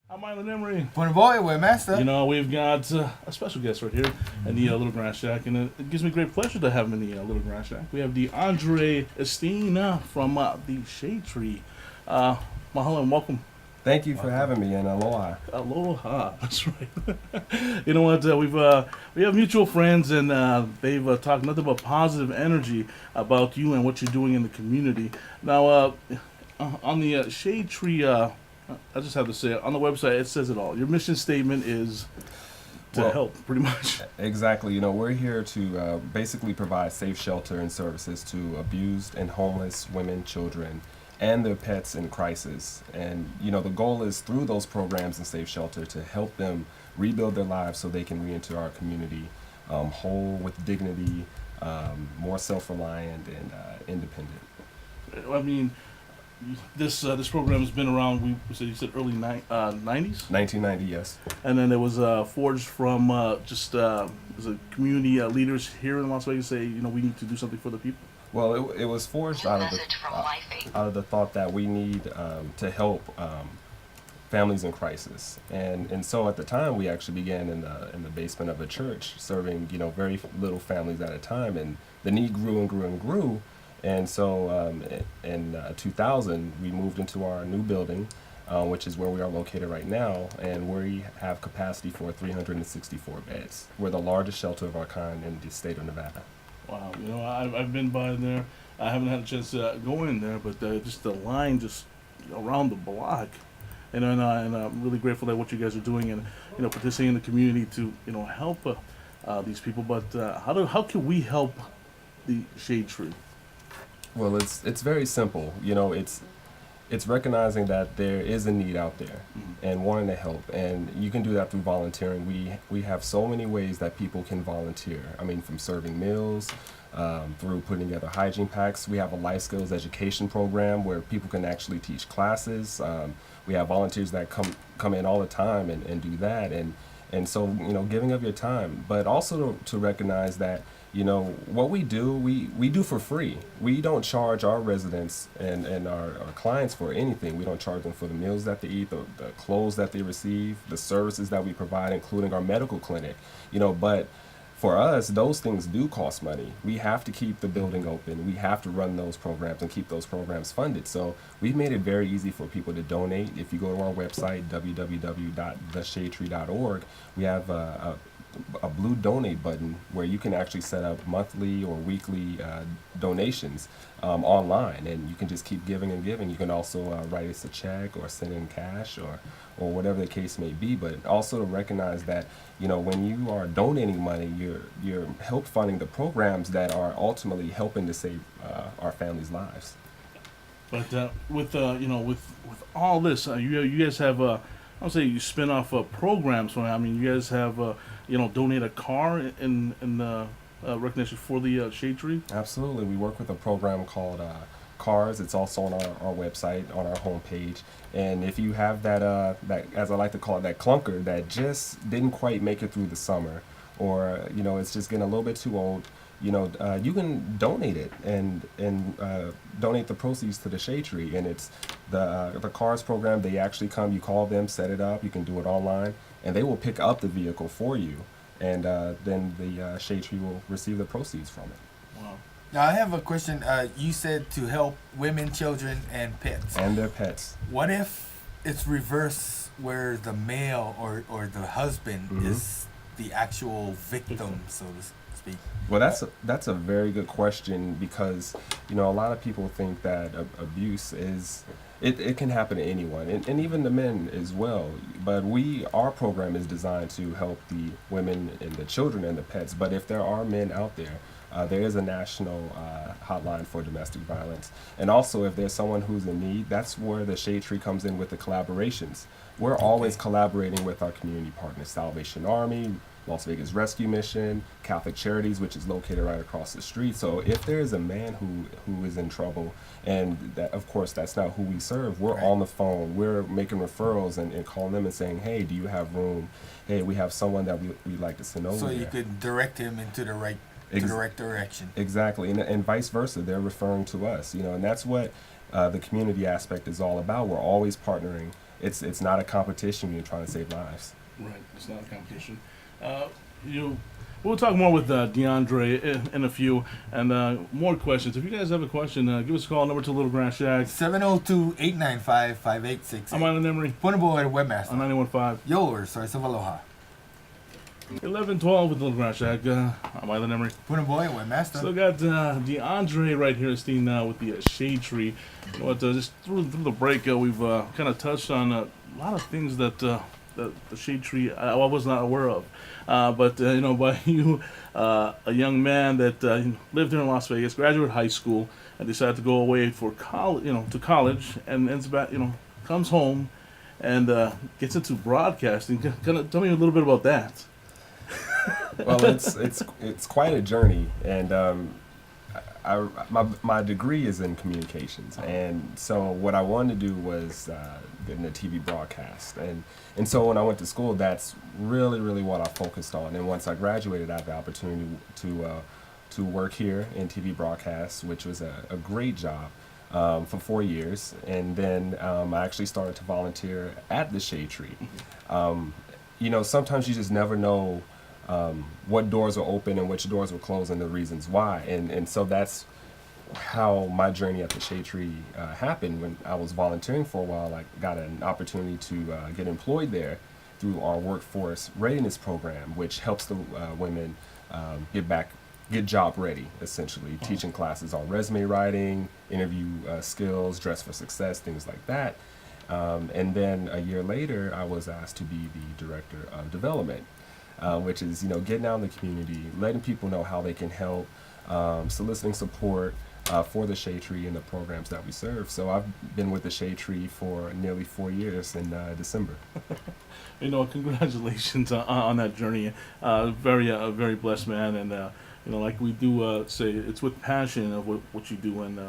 I'm Emory. Punaboy, Webmastah. You know, we've got a special guest right here in the Little Grass Shack, and it gives me great pleasure to have him in the Little Grass Shack. We have DeAndre Esteen from the Shade Tree. Mahalo and welcome. Thank you for having me, and aloha. Aloha, that's right. You know what? We have mutual friends, and they've talked nothing but positive energy about you and what you're doing in the community. Now, on the Shade Tree. I just have to say it. On the website, it says it all. Your mission statement is to help, pretty much. Exactly. You know, we're here to basically provide safe shelter and services to abused and homeless women, children, and their pets in crisis. And, you know, the goal is through those programs and safe shelter to help them rebuild their lives so they can re-enter our community whole, with dignity, more self-reliant, and independent. I mean, this program has been around. You said early 90s. 1990, yes. And then it was forged from as a community leaders here in Las Vegas say, you know, we need to do something for the people. Well, it was forged out of the thought that we need to help families in crisis, and so at the time we actually began in the basement of a church, serving very little families at a time, and the need grew and grew and grew. And so in 2000, we moved into our new building, which is where we are located right now, and we have capacity for 364 beds. We're the largest shelter of our kind in the state of Nevada. Wow, you know, I've been by there. I haven't had a chance to go in there, but just the line just around the block. And I'm really grateful that what you guys are doing and participating in the community to help these people. But how can we help the Shade Tree? Well, it's very simple. You know, it's recognizing that there is a need out there and wanting to help, and you can do that through volunteering. We have so many ways that people can volunteer. I mean, from serving meals, through putting together hygiene packs. We have a life skills education program where people can actually teach classes. We have volunteers that come in all the time and do that, and so giving of your time, but also to recognize that what we do for free. We don't charge our residents and our clients for anything. We don't charge them for the meals that they eat, the clothes that they receive, the services that we provide, including our medical clinic. But for us, those things do cost money. We have to keep the building open. We have to run those programs and keep those programs funded. So we've made it very easy for people to donate. If you go to our website, www.theshadetree.org, we have a blue donate button where you can actually set up monthly or weekly donations online, and you can just keep giving and giving. You can also write us a check or send in cash or whatever the case may be, but also to recognize that when you are donating money, you're help funding the programs that are ultimately helping to save our families' lives. But with all this, you guys have I would say you spin off programs from it. I mean, you guys have donate a car in recognition for the Shade Tree. Absolutely, we work with a program called Cars. It's also on our website, on our homepage. And if you have that as I like to call it, that clunker that just didn't quite make it through the summer, or it's just getting a little bit too old, you can donate it and donate the proceeds to the Shade Tree. And it's the Cars program. They actually come, you call them, set it up, you can do it online, and they will pick up the vehicle for you, and then the Shade Tree will receive the proceeds from it. Wow. Now I have a question. You said to help women, children, and pets. And their pets. What if it's reverse, where the male or the husband is the actual victim, so to speak? Well, that's a very good question, because a lot of people think that abuse is it can happen to anyone, and even the men as well. But our program is designed to help the women and the children and the pets. But if there are men out there, there is a national hotline for domestic violence. And also, if there's someone who's in need, that's where the Shade Tree comes in with the collaborations. We're always collaborating with our community partners, Salvation Army, Las Vegas Rescue Mission, Catholic Charities, which is located right across the street. So if there is a man who is in trouble, and that, of course, that's not who we serve, we're on the phone, we're making referrals and calling them and saying, hey, do you have room? Hey, we have someone that we'd like to send over. So you could direct him into the right direction. Exactly, and vice versa. They're referring to us, and that's what the community aspect is all about. We're always partnering. it's not a competition when you're trying to save lives. Right, it's not a competition. We'll talk more with DeAndre in a few, and more questions. If you guys have a question, give us a call. Number to Little Grass Shack. 702-895-5868. I'm Island Emory Punaboy on Webmastah. 91.5. Yours, source of aloha. 11:12 with Little Grass Shack. I'm Island Emory. Punaboy Webmastah. Still got DeAndre right here, Esteen, with the shade tree. You know what? Just through the break, we've kind of touched on a lot of things that the shade tree I was not aware of. But by you, a young man that lived here in Las Vegas, graduated high school, and decided to go away for college, to college, and ends back, comes home, and gets into broadcasting. Kind of tell me a little bit about that. Well, it's quite a journey, and my degree is in communications, and so what I wanted to do was get in a TV broadcast, and so when I went to school, that's really what I focused on. And once I graduated, I had the opportunity to work here in TV broadcasts, which was a great job for 4 years, and then I actually started to volunteer at the Shade Tree. Sometimes you just never know what doors will open and which doors will close and the reasons why. And so that's how my journey at the Shade Tree happened. When I was volunteering for a while, I got an opportunity to get employed there through our workforce readiness program, which helps the women get job ready, essentially, teaching classes on resume writing, interview skills, dress for success, things like that. And then a year later, I was asked to be the director of development, which is, getting out in the community, letting people know how they can help, soliciting support for the Shade Tree and the programs that we serve. So I've been with the Shade Tree for nearly 4 years in December. Congratulations on that journey. Very blessed man, and like we do say, it's with passion of what you do and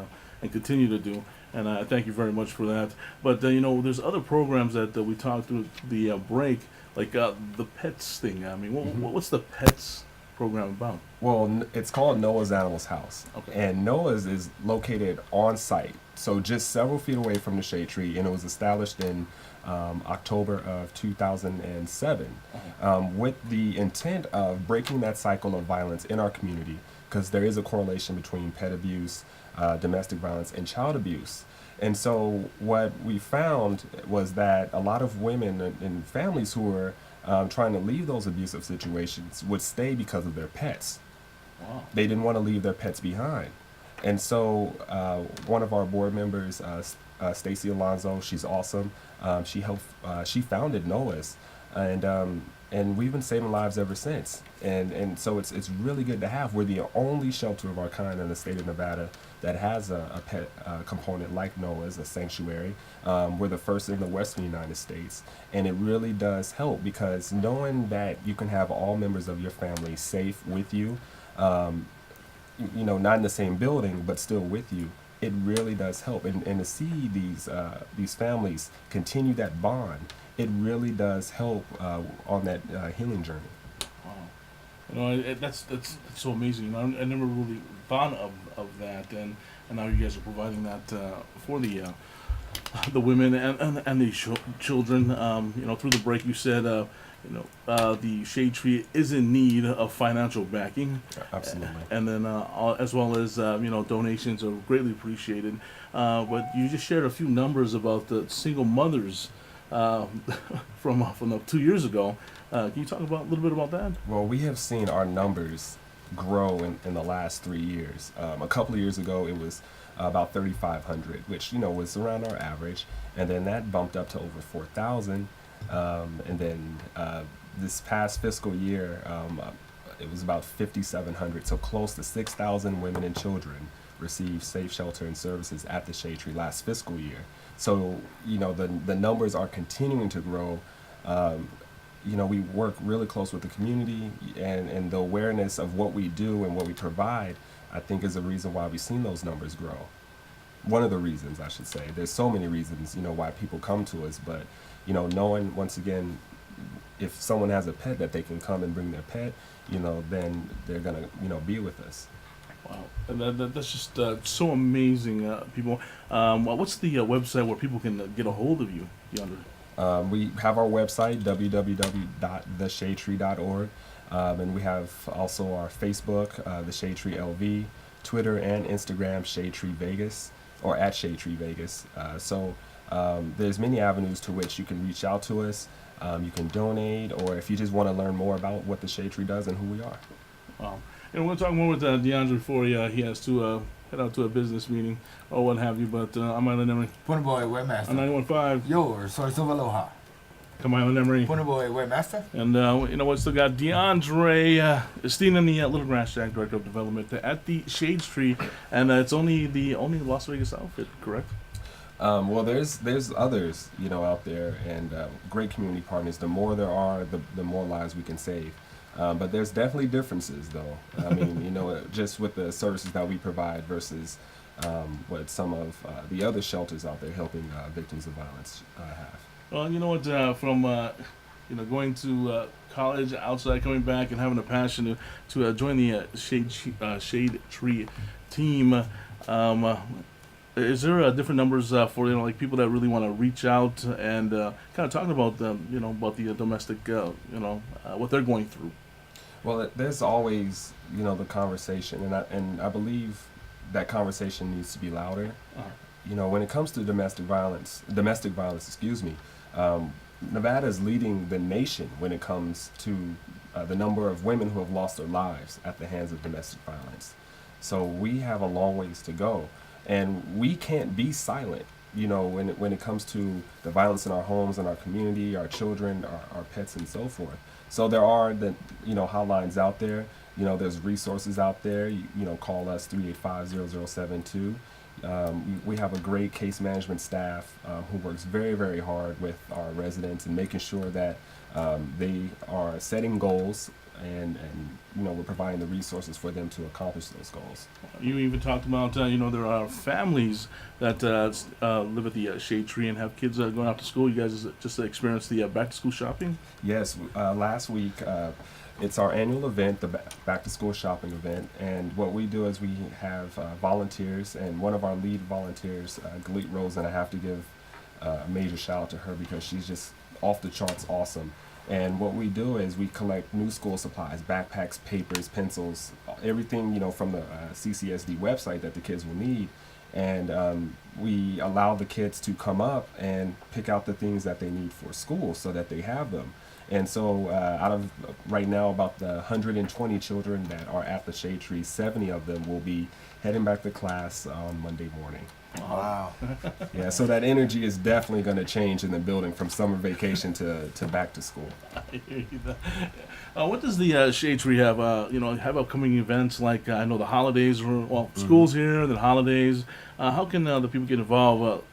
continue to do. And I thank you very much for that. But there's other programs that we talked through the break, like the pets thing. I mean, what's the pets program about? Well, it's called Noah's Animals House. Okay. And Noah's is located on site, so just several feet away from the Shade Tree, and it was established in October of 2007 with the intent of breaking that cycle of violence in our community, because there is a correlation between pet abuse, domestic violence, and child abuse. And so what we found was that a lot of women and families who were trying to leave those abusive situations would stay because of their pets. Wow. They didn't want to leave their pets behind. And so one of our board members, Stacy Alonzo, she's awesome. She founded Noah's, and we've been saving lives ever since. And so it's really good to have. We're the only shelter of our kind in the state of Nevada that has a pet component like Noah's, a sanctuary. We're the first in the Western United States, and it really does help, because knowing that you can have all members of your family safe with you, not in the same building, but still with you, it really does help. And to see these families continue that bond, it really does help on that healing journey. Wow. That's so amazing. I never really thought of that, and now you guys are providing that for the women and the children. Through the break, you said the Shade Tree is in need of financial backing. Absolutely. And then as well as donations are greatly appreciated. But you just shared a few numbers about the single mothers from 2 years ago. Can you talk a little bit about that? Well, we have seen our numbers grow in the last 3 years. A couple of years ago, it was about 3,500, which was around our average, and then that bumped up to over 4,000. And then this past fiscal year, it was about 5,700, so close to 6,000 women and children received safe shelter and services at the Shade Tree last fiscal year. So the numbers are continuing to grow. We work really close with the community, and the awareness of what we do and what we provide, I think, is a reason why we've seen those numbers grow. One of the reasons, I should say. There's so many reasons, why people come to us, but knowing, once again, if someone has a pet, that they can come and bring their pet, then they're gonna, be with us. Wow, and that's just so amazing, people. What's the website where people can get a hold of you, DeAndre? We have our website, www.theshadetree.org, and we have also our Facebook, The Shade Tree LV, Twitter and Instagram, Shade Tree Vegas, or at Shade Tree Vegas. There's many avenues to which you can reach out to us. You can donate, or if you just want to learn more about what the Shade Tree does and who we are. Wow. And we'll talk more with DeAndre before he has to head out to a business meeting or what have you. But I'm Island Emory Punaboy, Webmastah. on 91.5. Your source of aloha. Come Island Emory. Punaboy, Webmastah. And you know what? Still got DeAndre Esteen in the Little Grass Shack, Director of Development at the Shade Tree, and it's only the only Las Vegas outfit, correct? Well, there's others, out there, and great community partners. The more there are, the more lives we can save. But there's definitely differences, though. I mean, just with the services that we provide versus what some of the other shelters out there helping victims of violence have. Well, you know what? From going to college, outside, coming back, and having a passion to join the Shade Tree team. Is there different numbers for like people that really want to reach out and kind of talking about them, about the domestic, what they're going through? Well, there's always the conversation, and I believe that conversation needs to be louder. When it comes to domestic violence, excuse me, Nevada is leading the nation when it comes to the number of women who have lost their lives at the hands of domestic violence. So we have a long ways to go. And we can't be silent, when it comes to the violence in our homes, in our community, our children, our pets, and so forth. So there are hotlines out there. There's resources out there. Call us 385-0072. We have a great case management staff who works very, very hard with our residents and making sure that they are setting goals and we're providing the resources for them to accomplish those goals. You even talked about, there are families that live at the Shade Tree and have kids going out to school. You guys just experienced the back-to-school shopping? Yes, last week it's our annual event, the back-to-school shopping event, and what we do is we have volunteers, and one of our lead volunteers, Galit Rose, and I have to give a major shout-out to her because she's just off the charts awesome. And what we do is we collect new school supplies, backpacks, papers, pencils, everything, from the CCSD website that the kids will need. And we allow the kids to come up and pick out the things that they need for school so that they have them. And so out of right now about the 120 children that are at the Shade Tree, 70 of them will be heading back to class on Monday morning. Wow. Yeah, so that energy is definitely going to change in the building from summer vacation to back to school. What does the Shade Tree have? Have upcoming events like I know the holidays, school's here, the holidays. How can the people get involved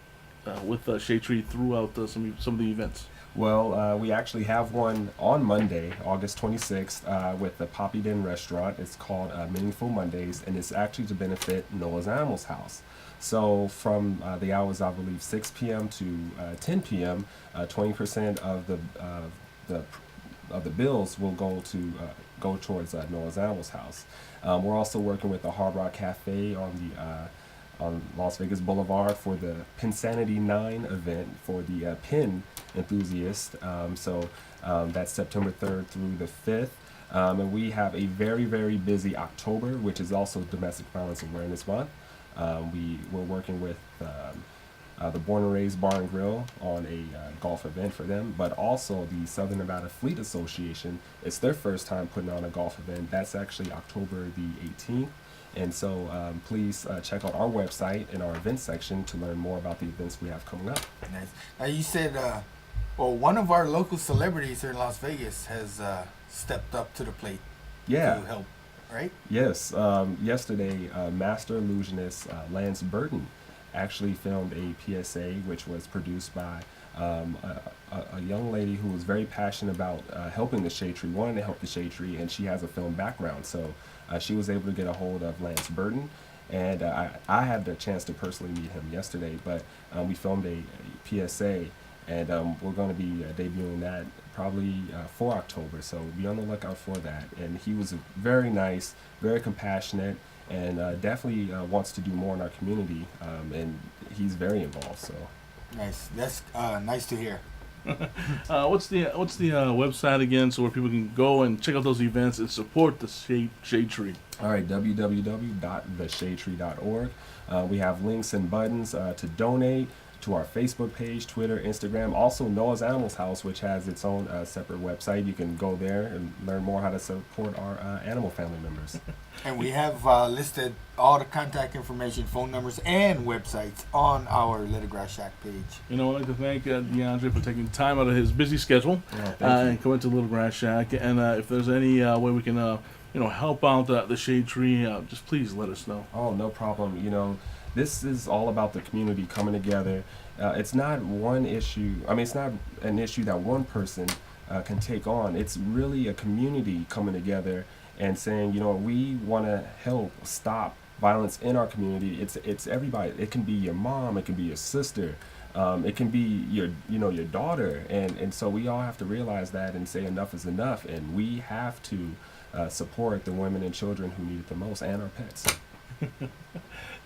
with Shade Tree throughout some of the events? Well, we actually have one on Monday, August 26th, with the Poppy Den restaurant. It's called Meaningful Mondays, and it's actually to benefit Noah's Animals House. So from the hours, I believe, 6 p.m. to 10 p.m., 20% of the bills will go towards Noah's Animals House. We're also working with the Hard Rock Cafe on Las Vegas Boulevard for the Pinsanity 9 event for the pin enthusiast. That's September 3rd through the 5th. And we have a very, very busy October, which is also Domestic Violence Awareness Month. We're working with the Born and Raised Bar and Grill on a golf event for them, but also the Southern Nevada Fleet Association. It's their first time putting on a golf event. That's actually October the 18th. And so please check out our website in our events section to learn more about the events we have coming up. Nice. Now you said, one of our local celebrities here in Las Vegas has stepped up to the plate to help, right? Yes. Yesterday, master illusionist Lance Burton actually filmed a PSA which was produced by a young lady who was very passionate about helping the Shade Tree, wanting to help the Shade Tree, and she has a film background. So she was able to get a hold of Lance Burton, and I had the chance to personally meet him yesterday, but we filmed a PSA, and we're going to be debuting that probably for October, so be on the lookout for that. And he was very nice, very compassionate, and definitely wants to do more in our community, and he's very involved. So nice. That's nice to hear. What's the website again, so where people can go and check out those events and support the Shade Tree? All right, www.theshadetree.org. We have links and buttons to donate to our Facebook page, Twitter, Instagram. Also, Noah's Animals House, which has its own separate website. You can go there and learn more how to support our animal family members. And we have listed all the contact information, phone numbers, and websites on our Little Grass Shack page. You know, I'd like to thank DeAndre for taking time out of his busy schedule Thank and coming to Little Grass Shack. And if there's any way we can, help out the Shade Tree, just please let us know. Oh, no problem. This is all about the community coming together. It's not one issue. It's not an issue that one person can take on. It's really a community coming together and saying, we want to help stop violence in our community. It's everybody. It can be your mom. It can be your sister. It can be your daughter. And so we all have to realize that and say enough is enough. And we have to support the women and children who need it the most, and our pets.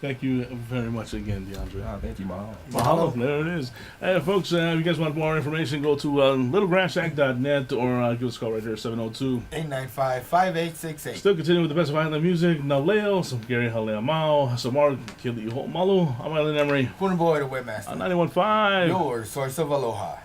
Thank you very much again, DeAndre. Thank you, Mahalo. Mahalo. There it is. Hey, folks, if you guys want more information, go to littlegrassshack.net or give us a call right here, 702-895-5868. Still continuing with the best of Highland music. Naleo, some Gary Halea Mao, some Mark Kili Malu. I'm Alan Emory. Punaboy, the Webmastah. On 91.5. Your source of aloha.